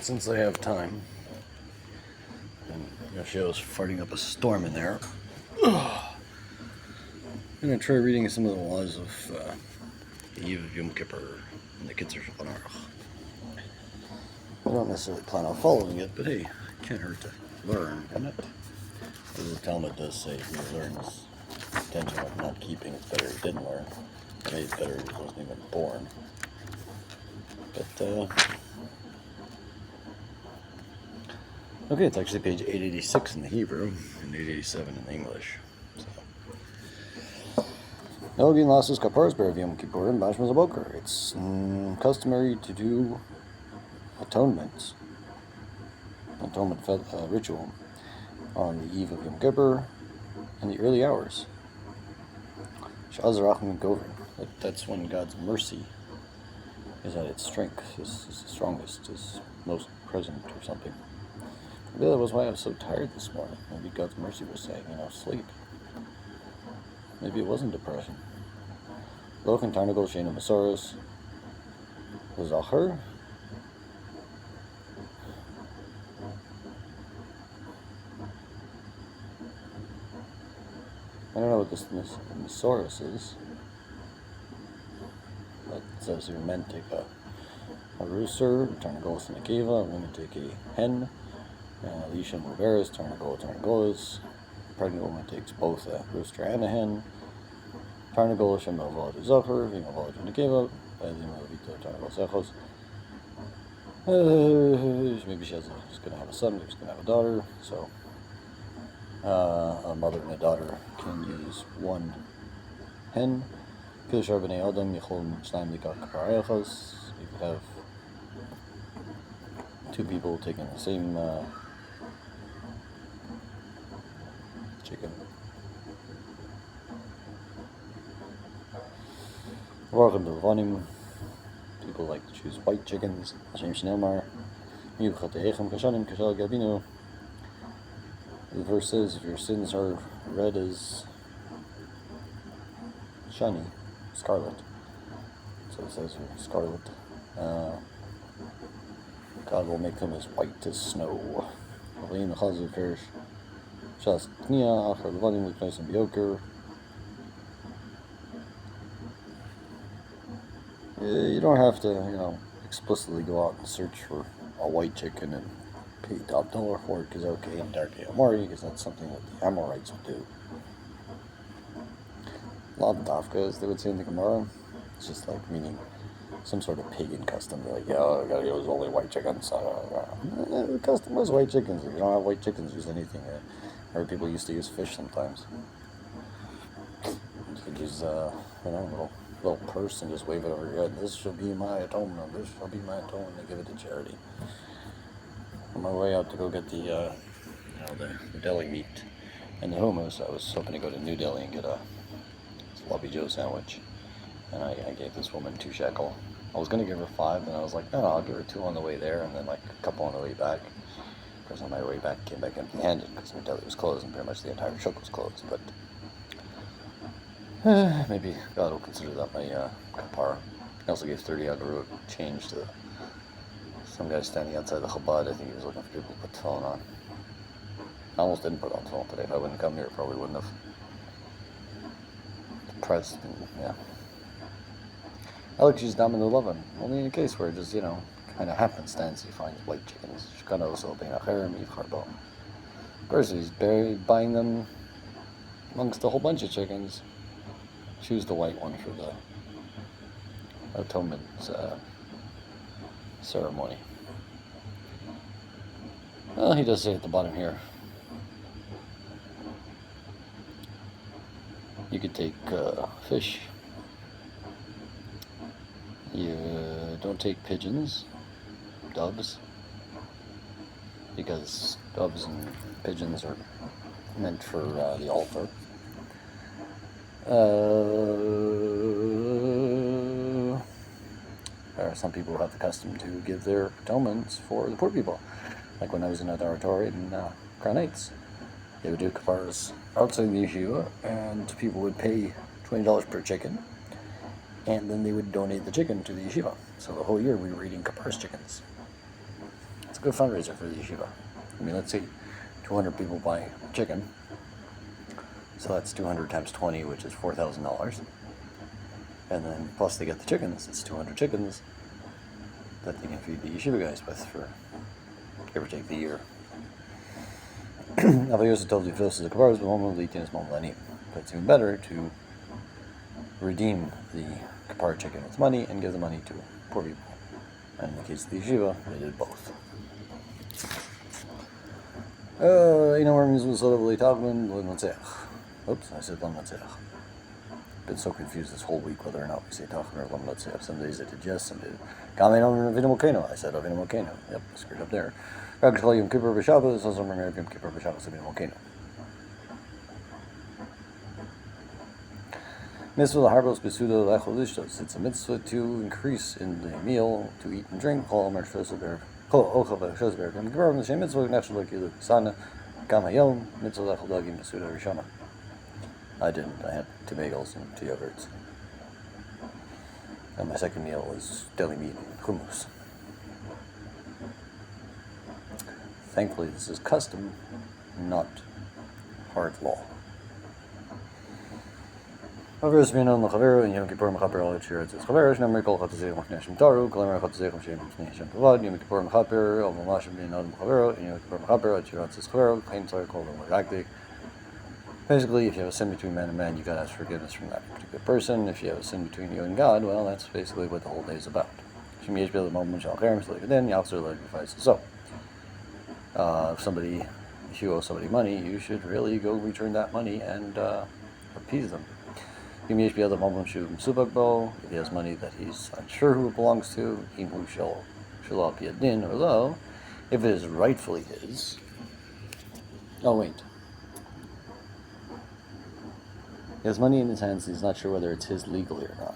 since I have time, and Yoshi's farting up a storm in there, I'm going to try reading some of the laws of the Eve of Yom Kippur in the Kitzur Shulchan Aruch. I don't necessarily plan on following it, but hey, it can't hurt to learn, can it? The Talmud does say if he learns intention of not keeping, it's better he didn't learn. Maybe it's better he wasn't even born. But, okay, it's actually page 886 in the Hebrew and 887 in the English. Elgin Lasus Kaparas Berev Yom Kippur and Bashmaz Aboker. It's customary to do atonement ritual on the eve of Yom Kippur in the early hours. Shaz Rachman Govin. That's when God's mercy is at its strength, is the strongest, is most present or something. Maybe that was why I was so tired this morning. Maybe God's mercy was saying, sleep. Maybe it wasn't depression. Loch and Tarnagol Shana Masoros was Zachar. I don't know what this Masoros is. But it says you men take a rooster, Tarnagolis and a Kiva, women take a hen, Elisha Muveris, Tarnagolis. Pregnant woman takes both a rooster and a hen. Tarnagolis and Melvod is Zachar, Melvod and a Kiva, Tarnagolis Echos. Maybe she's going to have a son, maybe she's going to have a daughter, so a mother and a daughter can use one hen. You could have two people taking the same chicken. People like to choose white chickens. The verse says, if your sins are red as shani, scarlet, so it says here, scarlet, God will make them as white as snow. You don't have to, explicitly go out and search for a white chicken and pay top dollar for it, because okay, in Darkei Amori, because that's something that the Amorites would do. Lav Dafka, as they would say in the Gemara, it's just like meaning some sort of pagan custom. They're like, I gotta use only white chickens. The custom was white chickens. If you don't have white chickens, use anything. Or people used to use fish sometimes. You could use, a little purse and just wave it over your head. This shall be my atonement. This shall be my atonement. They give it to charity. On my way out to go get the deli meat and the hummus, I was hoping to go to New Delhi and get a Sloppy Joe sandwich. And I gave this woman 2 shekel. I was going to give her 5, and I was like, no, I'll give her 2 on the way there, and then like a couple on the way back. Of course, on my way back, came back empty-handed, because my deli was closed, and pretty much the entire shuk was closed, but maybe God will consider that my kapara. I also gave 30 agarut change to some guy standing outside the Chabad. I think he was looking for people to put the phone on. I almost didn't put on the phone today. If I wouldn't come here, I probably wouldn't have. Depressed, and yeah. Alex used Daman Lovin. Only in a case where it just, kind of happenstance he finds white chickens. Of course, he's buying them amongst a whole bunch of chickens. Choose the white one for the atonement ceremony. Well, he does say at the bottom here, you could take fish. You don't take pigeons, doves, because doves and pigeons are meant for the altar. There are some people who have the custom to give their atonements for the poor people. Like when I was in a dormitory in Crown Heights, they would do kaparas outside the yeshiva, and people would pay $20 per chicken, and then they would donate the chicken to the yeshiva. So the whole year we were eating kaparas chickens. It's a good fundraiser for the yeshiva. I mean, let's see, 200 people buy chicken, so that's 200 times 20, which is $4,000. And then plus they get the chickens, it's 200 chickens that they can feed the yeshiva guys with for, give or take, the year. But it's even better to redeem the kapar chicken with money and give the money to poor people. And in the case of the yeshiva, they did both. Oops, I said Lam Natzeach. Been so confused this whole week whether or not we say Tachan or Lam Natzeach. Some days I did yes, some days. I said Avinu Malkeinu. Yep, screwed up there. Yom Kippur B'Shabbos, also remember Yom Kippur B'Shabbos Avinu Malkeinu. Mitzvah l'harbos b'suda l'echol lishtos. It's a mitzvah to increase in the meal, to eat and drink. Kol omer shosber, kol ochel v'shosber. Yom Kippur l'shem mitzvah nefesh l'kilu sana. Gam hayom mitzvah l'echol dagim b'suda rishona. I didn't. I had 2 bagels and 2 yogurts. And my second meal was deli meat and hummus. Thankfully, this is custom, not hard law. Avros minon l'chavero and Yom Kippur mechaper al yitzir etzes chavero shnamri kol chatazeh machne shem taru kol emer chatazeh shem shem pavad Yom Kippur mechaper al mamashim minon l'chavero and Yom Kippur mechaper al yitzir etzes chavero kain tzar kol l'magagdik. Basically, if you have a sin between man and man, you gotta ask forgiveness from that particular person. If you have a sin between you and God, well, that's basically what the whole day is about. So, if you owe somebody money, you should really go return that money and appease them. If he has money that he's unsure who it belongs to, if it is rightfully his. Oh, wait. He has money in his hands, he's not sure whether it's his legally or not.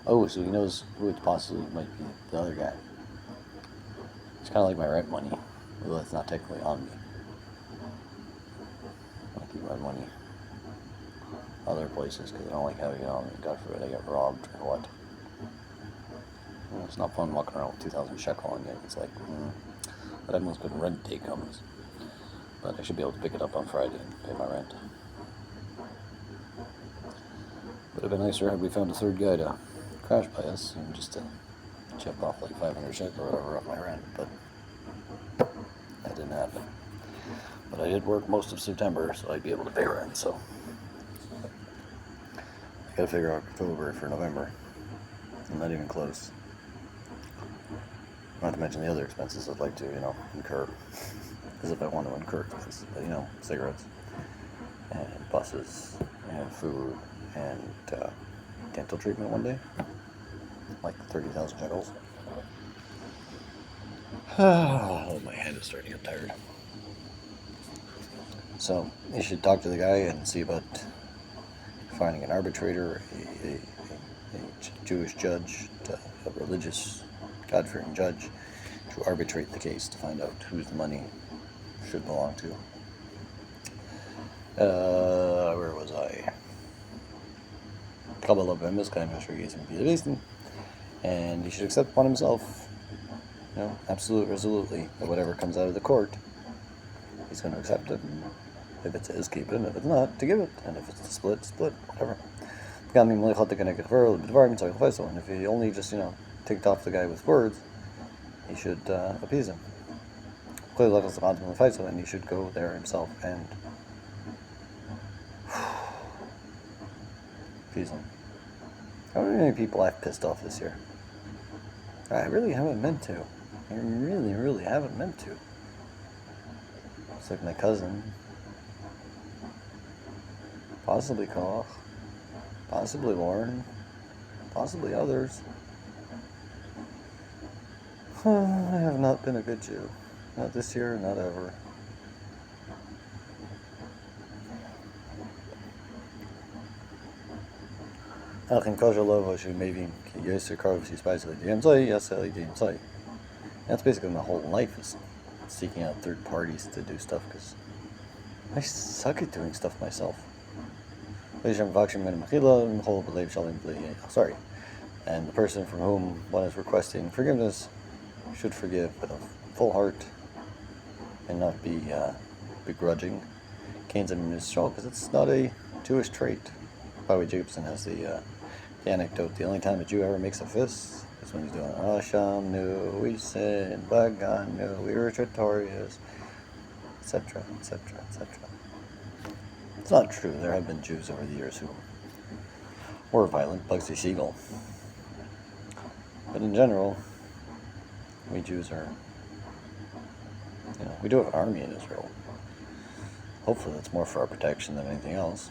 Oh, so he knows who it possibly might be, the other guy. It's kind of like my rent money, although it's not technically on me. I keep my money other places because I don't like having it on me. God forbid I get robbed or what. It's not fun walking around with 2,000 shekel on you. It's like, but everyone's good rent day comes. But I should be able to pick it up on Friday and pay my rent. Would have been nicer had we found a third guy to crash by us and just to chip off like 500 shekel or whatever off my rent, but that didn't happen. But I did work most of September, so I'd be able to pay rent, so I gotta figure out October for November. I'm not even close. Not to mention the other expenses I'd like to, incur. As if I want to incur expenses, but cigarettes, and buses, and food, and dental treatment one day. Like 30,000 shekels. Oh, my head is starting to get tired. So, you should talk to the guy and see about finding an arbitrator, a Jewish judge, a religious, God-fearing judge, to arbitrate the case to find out whose money should belong to. Where was I? And he should accept upon himself, resolutely, that whatever comes out of the court, he's going to accept it. And if it's his, keep it, and if it's not, to give it. And if it's to split, whatever. And if he only just, ticked off the guy with words, he should appease him. And he should go there himself and appease him. How many people I've pissed off this year? I really haven't meant to. I really, really haven't meant to. It's like my cousin. Possibly Koch. Possibly Lauren. Possibly others. I have not been a good Jew. Not this year, not ever. That's basically my whole life, is seeking out third parties to do stuff, because I suck at doing stuff myself. Sorry. And the person from whom one is requesting forgiveness should forgive with a full heart and not be begrudging. Cain's in Israel, because it's not a Jewish trait. By the way, Jacobson has the anecdote. The only time a Jew ever makes a fist is when he's doing Asham, no, we sinned, Bagan, no, we were victorious, etc., etc., etc. It's not true. There have been Jews over the years who were violent, Bugsy Siegel. But in general, we Jews are, we do have an army in Israel. Hopefully that's more for our protection than anything else.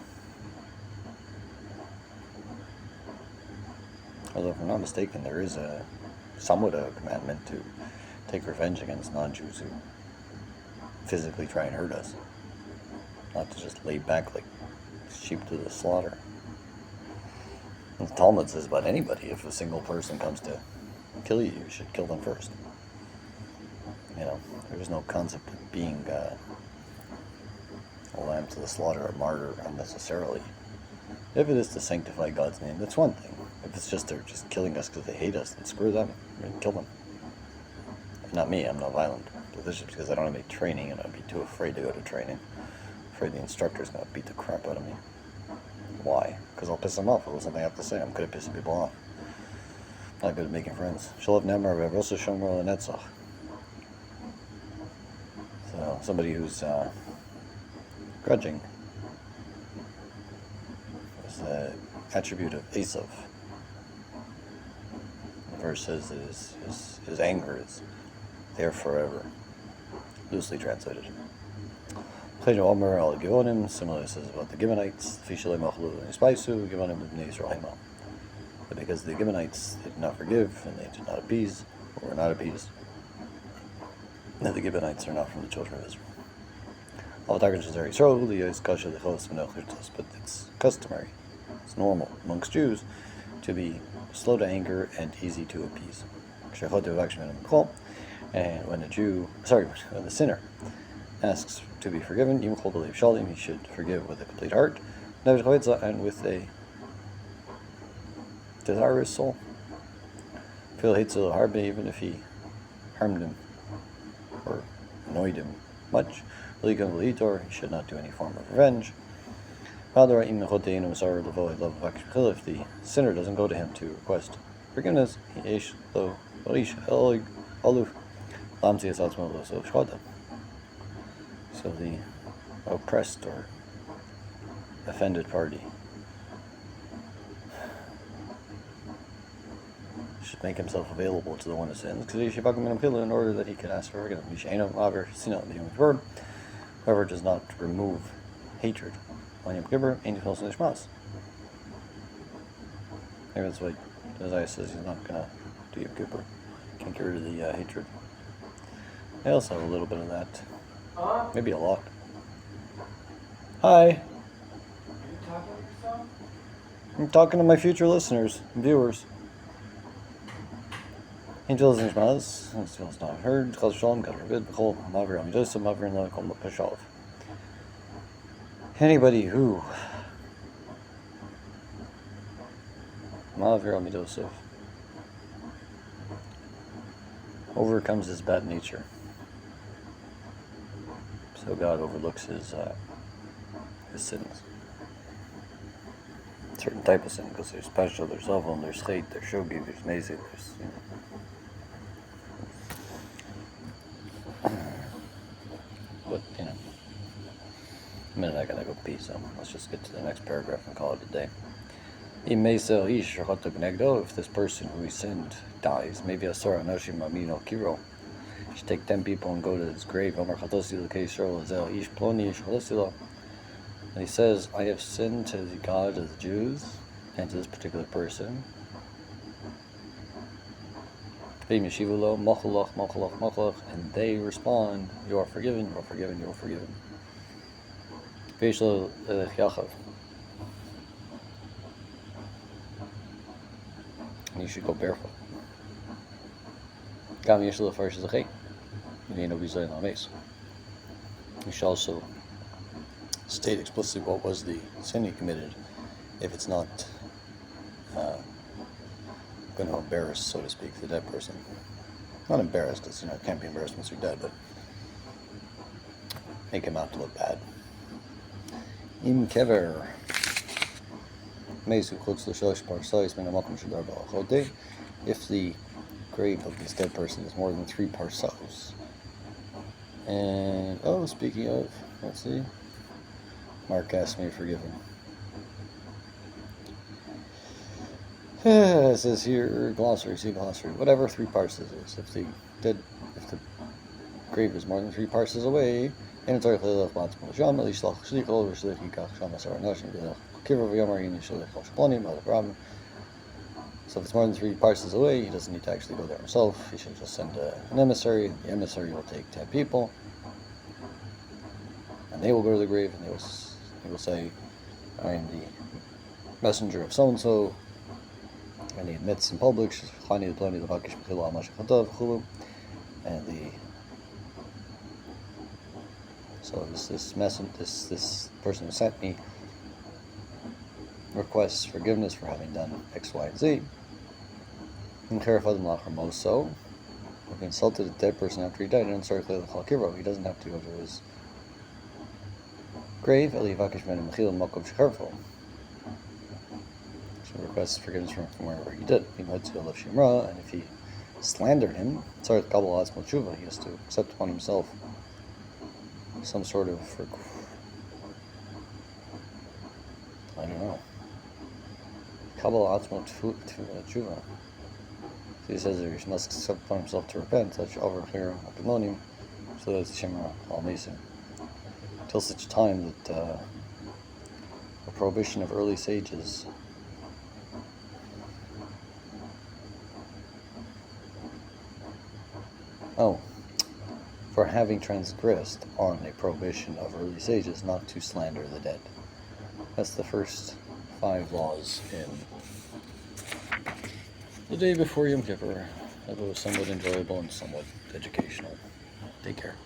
Although if I'm not mistaken, there is somewhat a commandment to take revenge against non-Jews who physically try and hurt us. Not to just lay back like sheep to the slaughter. And the Talmud says about anybody, if a single person comes to kill you, you should kill them first. There's no concept of being a lamb to the slaughter, a martyr unnecessarily. If it is to sanctify God's name, that's one thing. If it's just they're just killing us because they hate us, then screw them. Kill them. Not me, I'm not violent. But this is because I don't have any training and I'd be too afraid to go to training. Afraid the instructor's going to beat the crap out of me. Why? Because I'll piss them off. If there's something I have to say, I'm good at pissing people off. Not good at making friends. Shalom Nemar, Rosa Shomer Netzach. So, somebody who's grudging is the attribute of Esav. The verse says that his anger is there forever. Loosely translated. Similarly, it says about the Gibeonites, but because the Gibeonites did not forgive and they did not appease, or were not appeased, that the Gibeonites are not from the children of Israel. But it's customary, it's normal amongst Jews to be slow to anger and easy to appease. And when the sinner asks to be forgiven, he should forgive with a complete heart and with a desirous soul. Even if he harmed him or annoyed him much, he should not do any form of revenge. If the sinner doesn't go to him to request forgiveness, so the oppressed or offended party should make himself available to the one who sins, in order that he can ask for forgiveness. Whoever does not remove hatred on Yom Kippur, maybe that's why Isaiah says he's not going to do Yom Kippur. Can't get rid of the hatred. I also have a little bit of that. Maybe a lot. Hi. Are you talking to yourself? I'm talking to my future listeners and viewers. Angels and Shmas, as well as not heard, Chaz Shalom, God forbid, B'chol, Mavir, Am Yosef, Mavir, and Lakom, Peshav. Anybody who Mavir, Am Yosef overcomes his bad nature, so God overlooks his sins. Certain type of sin, because there's special, there's avon, there's chait, there's shogi, there's mezi, there's But a minute I gotta go pee, so let's just get to the next paragraph and call it a day. If this person who he sinned dies, maybe a Sora Noshim Amino Kiro should take 10 people and go to his grave. And he says, I have sinned to the God of the Jews and to this particular person. And they respond, you are forgiven, you are forgiven, you are forgiven. And you should go barefoot. You should also state explicitly what was the sin he committed, if it's not going to embarrass, so to speak, the dead person. Not embarrassed, because it can't be embarrassed once you're dead, but make him out to look bad. Im kever mesu klutz l'shalosh parsais min hamakom shadar ba'al. If the grave of this dead person is more than 3 parsos. And speaking of, let's see. Mark asked me to forgive him. It says here, glossary, see glossary, whatever 3 parses is. If the grave is more than 3 parses away, and it's no problem. So if it's more than 3 parses away, he doesn't need to actually go there himself. He should just send an emissary. The emissary will take 10 people, and they will go to the grave, and he will say, "I am the messenger of so and so," and he admits in public, and this person who sent me requests forgiveness for having done X, Y, and Z. And so, if he insulted a dead person after he died, he doesn't have to go to his grave. So requests forgiveness from wherever he did. And if he slandered him, he has to accept upon himself some sort of, I don't know, Kabbalah Tshuva. He says that he must accept upon himself to repent, such over here, so that's Shemra al Mesa. Till such time that the prohibition of early sages for having transgressed on a prohibition of early sages not to slander the dead. That's the first 5 laws in the day before Yom Kippur. That was somewhat enjoyable and somewhat educational. Take care.